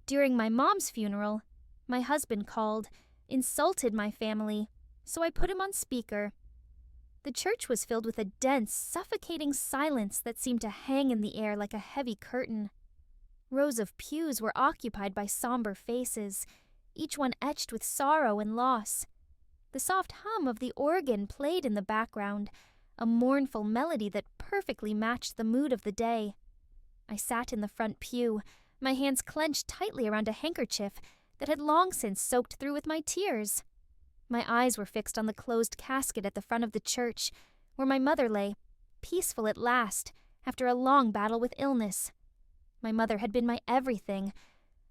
During my mom's funeral, my husband called, insulted my family, so I put him on speaker. The church was filled with a dense, suffocating silence that seemed to hang in the air like a heavy curtain. Rows of pews were occupied by somber faces, each one etched with sorrow and loss. The soft hum of the organ played in the background, a mournful melody that perfectly matched the mood of the day. I sat in the front pew, my hands clenched tightly around a handkerchief that had long since soaked through with my tears. My eyes were fixed on the closed casket at the front of the church, where my mother lay, peaceful at last, after a long battle with illness. My mother had been my everything,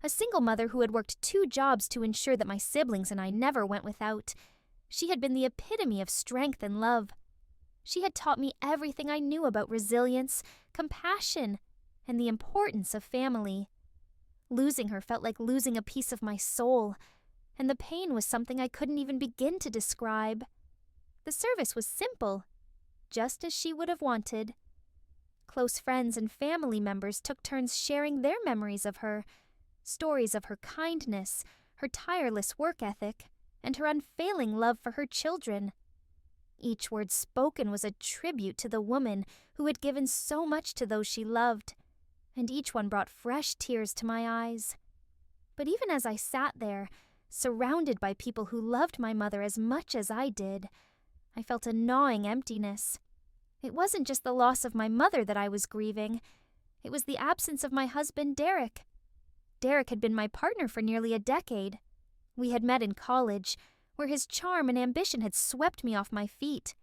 a single mother who had worked 2 jobs to ensure that my siblings and I never went without. She had been the epitome of strength and love. She had taught me everything I knew about resilience, compassion, and the importance of family. Losing her felt like losing a piece of my soul, and the pain was something I couldn't even begin to describe. The service was simple, just as she would have wanted. Close friends and family members took turns sharing their memories of her, stories of her kindness, her tireless work ethic, and her unfailing love for her children. Each word spoken was a tribute to the woman who had given so much to those she loved, and each one brought fresh tears to my eyes. But even as I sat there, surrounded by people who loved my mother as much as I did, I felt a gnawing emptiness. It wasn't just the loss of my mother that I was grieving. It was the absence of my husband, Derek. Derek had been my partner for nearly a decade. We had met in college, where his charm and ambition had swept me off my feet.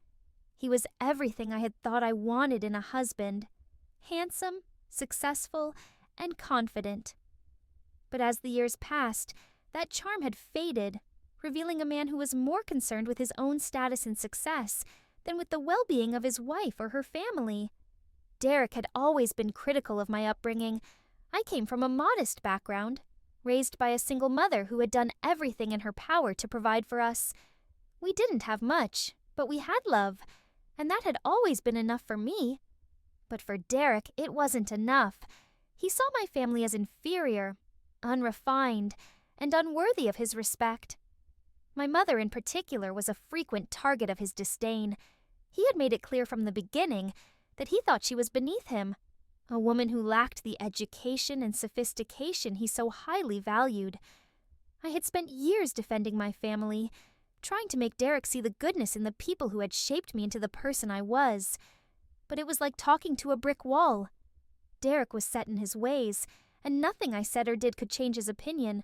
He was everything I had thought I wanted in a husband: handsome, successful, and confident. But as the years passed, that charm had faded, revealing a man who was more concerned with his own status and success than with the well-being of his wife or her family. Derek had always been critical of my upbringing. I came from a modest background, raised by a single mother who had done everything in her power to provide for us. We didn't have much, but we had love, and that had always been enough for me. But for Derek, it wasn't enough. He saw my family as inferior, unrefined, and unworthy of his respect. My mother in particular was a frequent target of his disdain. He had made it clear from the beginning that he thought she was beneath him, a woman who lacked the education and sophistication he so highly valued. I had spent years defending my family, trying to make Derek see the goodness in the people who had shaped me into the person I was. But it was like talking to a brick wall. Derek was set in his ways, and nothing I said or did could change his opinion.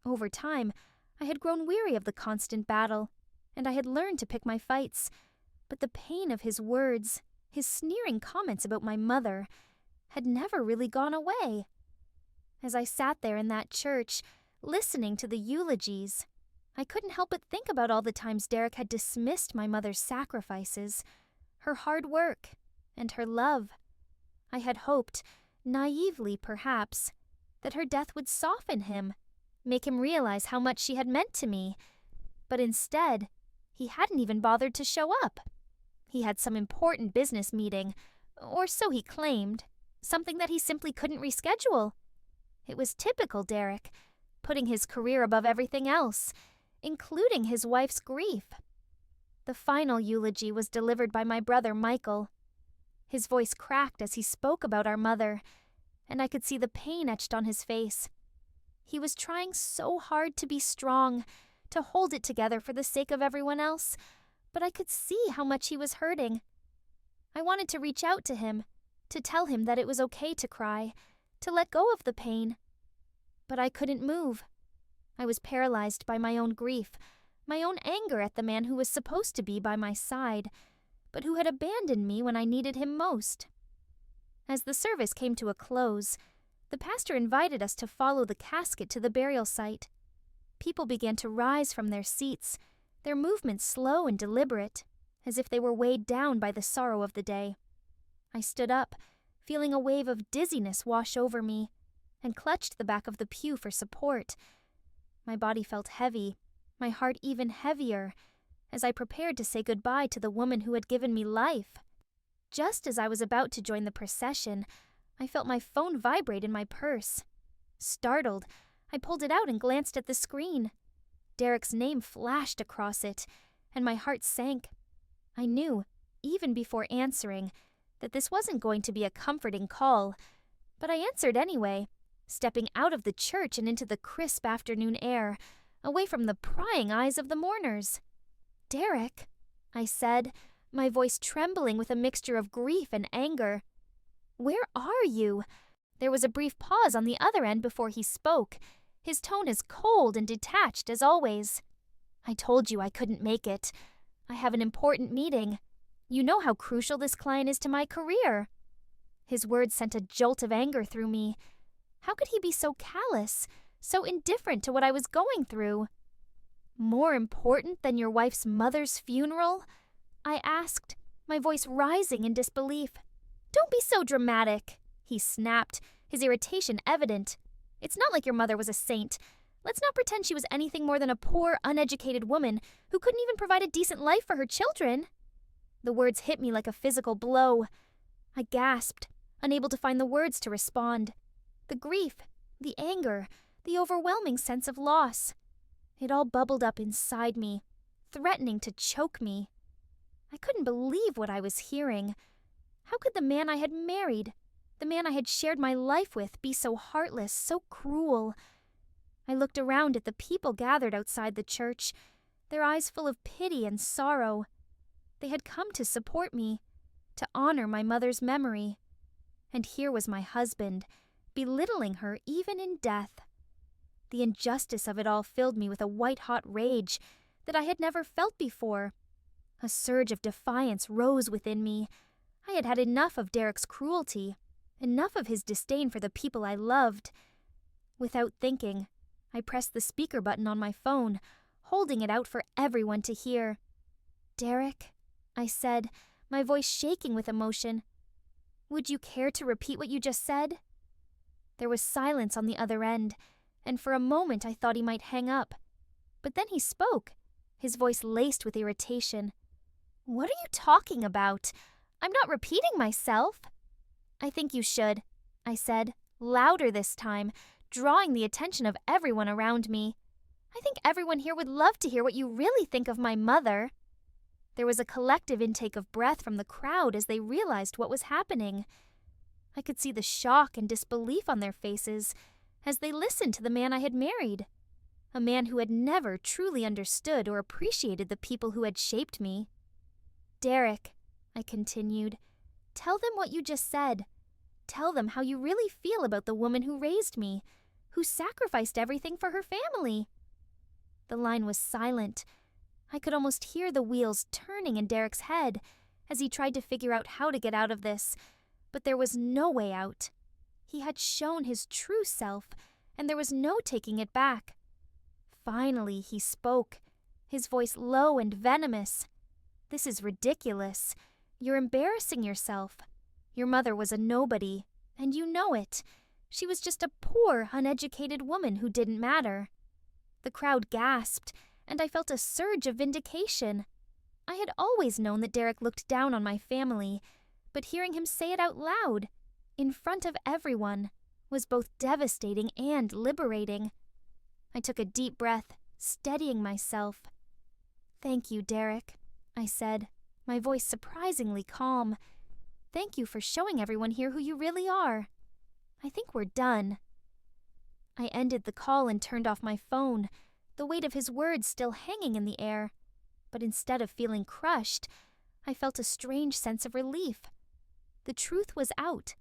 Over time, I had grown weary of the constant battle, and I had learned to pick my fights. But the pain of his words, his sneering comments about my mother, had never really gone away. As I sat there in that church, listening to the eulogies, I couldn't help but think about all the times Derek had dismissed my mother's sacrifices, her hard work, and her love. I had hoped, naively perhaps, that her death would soften him, make him realize how much she had meant to me. But instead, he hadn't even bothered to show up. He had some important business meeting, or so he claimed, something that he simply couldn't reschedule. It was typical Derek, putting his career above everything else, including his wife's grief. The final eulogy was delivered by my brother Michael. His voice cracked as he spoke about our mother, and I could see the pain etched on his face. He was trying so hard to be strong, to hold it together for the sake of everyone else, but I could see how much he was hurting. I wanted to reach out to him, to tell him that it was okay to cry, to let go of the pain. But I couldn't move. I was paralyzed by my own grief, my own anger at the man who was supposed to be by my side, but who had abandoned me when I needed him most. As the service came to a close, the pastor invited us to follow the casket to the burial site. People began to rise from their seats, their movements slow and deliberate, as if they were weighed down by the sorrow of the day. I stood up, feeling a wave of dizziness wash over me, and clutched the back of the pew for support. My body felt heavy, my heart even heavier, as I prepared to say goodbye to the woman who had given me life. Just as I was about to join the procession, I felt my phone vibrate in my purse. Startled, I pulled it out and glanced at the screen. Derek's name flashed across it, and my heart sank. I knew, even before answering, that this wasn't going to be a comforting call, but I answered anyway, stepping out of the church and into the crisp afternoon air, away from the prying eyes of the mourners. "Derek," I said, my voice trembling with a mixture of grief and anger. "Where are you?" There was a brief pause on the other end before he spoke, his tone as cold and detached as always. "I told you I couldn't make it. I have an important meeting. You know how crucial this client is to my career." His words sent a jolt of anger through me. How could he be so callous, so indifferent to what I was going through? "More important than your wife's mother's funeral?" I asked, my voice rising in disbelief. "Don't be so dramatic," he snapped, his irritation evident. "It's not like your mother was a saint. Let's not pretend she was anything more than a poor, uneducated woman who couldn't even provide a decent life for her children." The words hit me like a physical blow. I gasped, unable to find the words to respond. The grief, the anger, the overwhelming sense of loss. It all bubbled up inside me, threatening to choke me. I couldn't believe what I was hearing. How could the man I had married, the man I had shared my life with, be so heartless, so cruel? I looked around at the people gathered outside the church, their eyes full of pity and sorrow. They had come to support me, to honor my mother's memory. And here was my husband, belittling her even in death. The injustice of it all filled me with a white-hot rage that I had never felt before. A surge of defiance rose within me. I had had enough of Derek's cruelty, enough of his disdain for the people I loved. Without thinking, I pressed the speaker button on my phone, holding it out for everyone to hear. "Derek," I said, my voice shaking with emotion, "would you care to repeat what you just said?" There was silence on the other end, and for a moment I thought he might hang up. But then he spoke, his voice laced with irritation. "What are you talking about? I'm not repeating myself." "I think you should," I said, louder this time, drawing the attention of everyone around me. "I think everyone here would love to hear what you really think of my mother." There was a collective intake of breath from the crowd as they realized what was happening. I could see the shock and disbelief on their faces as they listened to the man I had married, a man who had never truly understood or appreciated the people who had shaped me. "Derek," I continued, "tell them what you just said. Tell them how you really feel about the woman who raised me, who sacrificed everything for her family." The line was silent. I could almost hear the wheels turning in Derek's head as he tried to figure out how to get out of this, but there was no way out. He had shown his true self, and there was no taking it back. Finally, he spoke, his voice low and venomous. "This is ridiculous. You're embarrassing yourself. Your mother was a nobody, and you know it. She was just a poor, uneducated woman who didn't matter." The crowd gasped, and I felt a surge of vindication. I had always known that Derek looked down on my family, but hearing him say it out loud, in front of everyone, was both devastating and liberating. I took a deep breath, steadying myself. "Thank you, Derek," I said, my voice surprisingly calm. "Thank you for showing everyone here who you really are. I think we're done." I ended the call and turned off my phone, the weight of his words still hanging in the air. But instead of feeling crushed, I felt a strange sense of relief. The truth was out,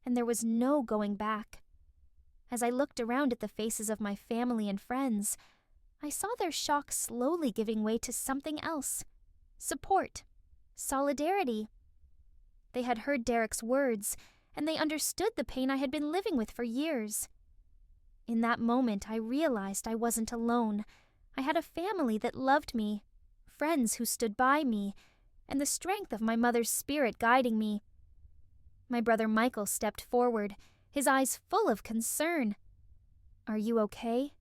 and there was no going back. As I looked around at the faces of my family and friends, I saw their shock slowly giving way to something else. Support. Solidarity. They had heard Derek's words, and they understood the pain I had been living with for years. In that moment, I realized I wasn't alone. I had a family that loved me, friends who stood by me, and the strength of my mother's spirit guiding me. My brother Michael stepped forward, his eyes full of concern. "Are you okay?"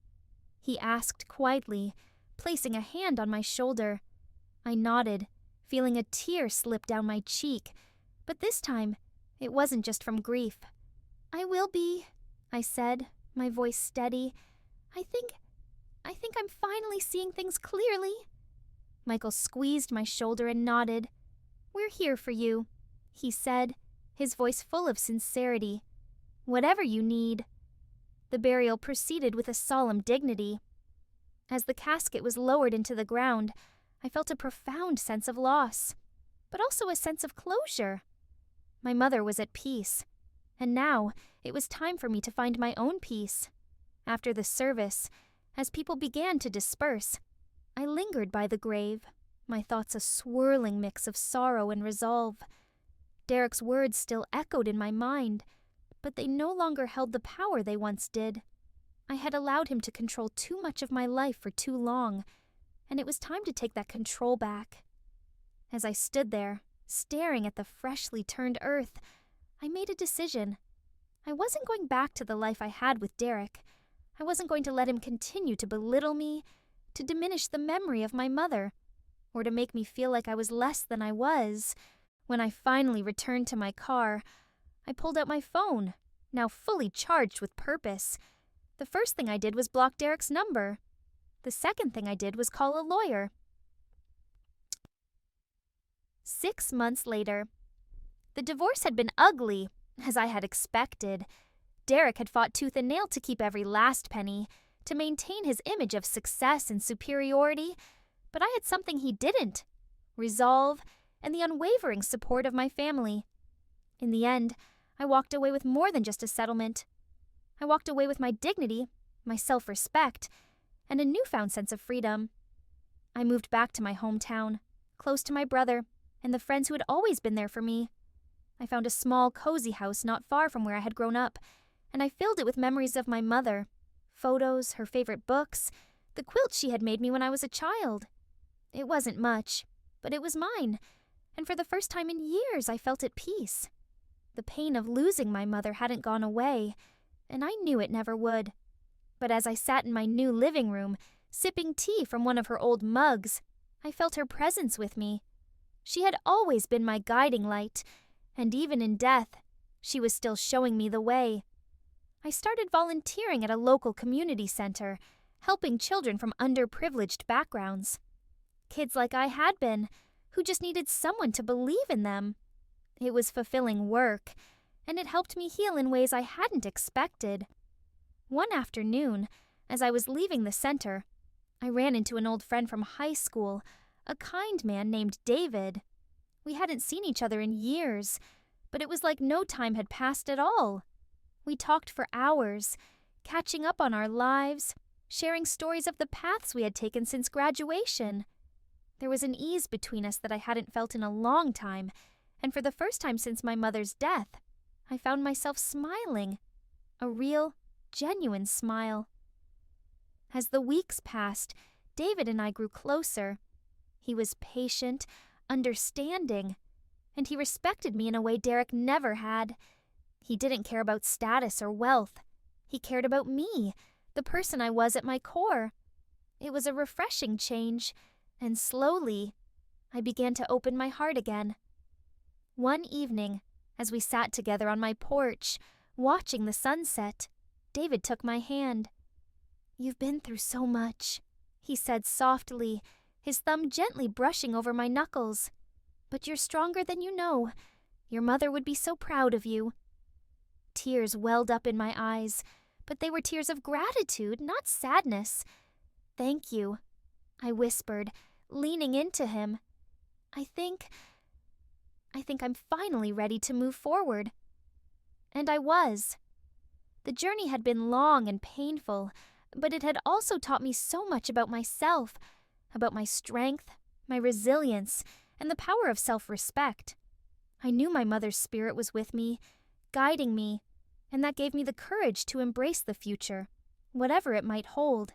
he asked quietly, placing a hand on my shoulder. I nodded, feeling a tear slip down my cheek, but this time it wasn't just from grief. "I will be," I said, my voice steady. I think I'm finally seeing things clearly." Michael squeezed my shoulder and nodded. "We're here for you," he said, his voice full of sincerity. "Whatever you need." The burial proceeded with a solemn dignity. As the casket was lowered into the ground, I felt a profound sense of loss, but also a sense of closure. My mother was at peace, and now it was time for me to find my own peace. After the service, as people began to disperse, I lingered by the grave, my thoughts a swirling mix of sorrow and resolve. Derek's words still echoed in my mind, but they no longer held the power they once did. I had allowed him to control too much of my life for too long, and it was time to take that control back. As I stood there, staring at the freshly turned earth, I made a decision. I wasn't going back to the life I had with Derek. I wasn't going to let him continue to belittle me, to diminish the memory of my mother, or to make me feel like I was less than I was. When I finally returned to my car, I pulled out my phone, now fully charged with purpose. The first thing I did was block Derek's number. The second thing I did was call a lawyer. 6 months later. The divorce had been ugly, as I had expected. Derek had fought tooth and nail to keep every last penny, to maintain his image of success and superiority, but I had something he didn't: resolve and the unwavering support of my family. In the end, I walked away with more than just a settlement. I walked away with my dignity, my self-respect, and a newfound sense of freedom. I moved back to my hometown, close to my brother and the friends who had always been there for me. I found a small, cozy house not far from where I had grown up, and I filled it with memories of my mother, photos, her favorite books, the quilt she had made me when I was a child. It wasn't much, but it was mine, and for the first time in years I felt at peace. The pain of losing my mother hadn't gone away, and I knew it never would. But as I sat in my new living room, sipping tea from one of her old mugs, I felt her presence with me. She had always been my guiding light, and even in death, she was still showing me the way. I started volunteering at a local community center, helping children from underprivileged backgrounds. Kids like I had been, who just needed someone to believe in them. It was fulfilling work, and it helped me heal in ways I hadn't expected. One afternoon, as I was leaving the center, I ran into an old friend from high school, a kind man named David. We hadn't seen each other in years, but it was like no time had passed at all. We talked for hours, catching up on our lives, sharing stories of the paths we had taken since graduation. There was an ease between us that I hadn't felt in a long time, and for the first time since my mother's death, I found myself smiling. A real, genuine smile. As the weeks passed, David and I grew closer. He was patient, understanding, and he respected me in a way Derek never had. He didn't care about status or wealth. He cared about me, the person I was at my core. It was a refreshing change, and slowly, I began to open my heart again. One evening, as we sat together on my porch, watching the sunset, David took my hand. "You've been through so much," he said softly, his thumb gently brushing over my knuckles. "But you're stronger than you know. Your mother would be so proud of you." Tears welled up in my eyes, but they were tears of gratitude, not sadness. "Thank you," I whispered, leaning into him. I think I'm finally ready to move forward." And I was. The journey had been long and painful, but it had also taught me so much about myself, about my strength, my resilience, and the power of self-respect. I knew my mother's spirit was with me, guiding me, and that gave me the courage to embrace the future, whatever it might hold.